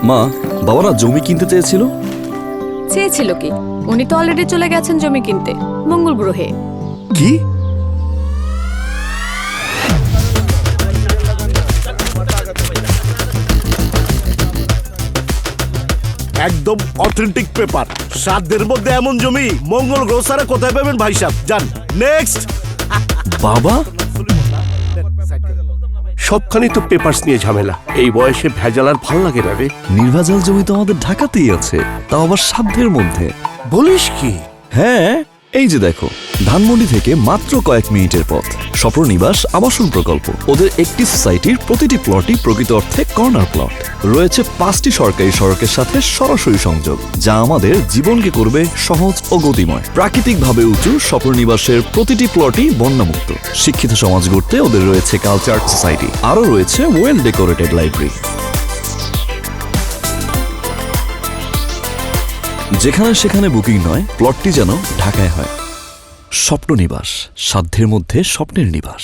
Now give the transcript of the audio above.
মা, বাবারা জমি কিনতে চেয়েছিল। চেয়েছিল কি? উনি তো অলরেডি চলে গেছেন জমি কিনতে, মঙ্গল গ্রহে। কি? একদম অথেন্টিক পেপার। 7 দিনের মধ্যে এমন জমি মঙ্গল গ্রহ ছাড়া কোথায় পাবেন ভাই সাহেব? যান নেক্সট। বাবা, সবখানে তো পেপারস নিয়ে ঝামেলা। এই বয়সে ভেজাল আর ভাল লাগে না রে। নির্ভেজাল জমি তো আমাদের ঢাকাতেই আছে, তাও আবার সাধ্যের মধ্যে। বলিস কি? হ্যাঁ, এই যে দেখো, ধানমন্ডি থেকে মাত্র কয়েক মিনিটের পথ স্বপ্ননিবাস আবাসন প্রকল্প। ওদের একটি সোসাইটির প্রতিটি প্লটই প্রকৃত অর্থে কর্নার প্লট। রয়েছে 5টি সরকারি সড়কের সাথে সরাসরি সংযোগ, যা আমাদের জীবনকে করবে সহজ ও গতিময়। প্রাকৃতিকভাবে উঁচু স্বপ্ননিবাসের প্রতিটি প্লটই বন্যামুক্ত। শিক্ষিত সমাজ গড়তে ওদের রয়েছে কালচার সোসাইটি, আরও রয়েছে ওয়েল ডেকোরেটেড লাইব্রেরি। যেখানে সেখানে বুকিং নয়, প্লটটি যেন ঢাকায় হয়। স্বপ্ননিবাস, সাধ্যের মধ্যে স্বপ্নের নিবাস।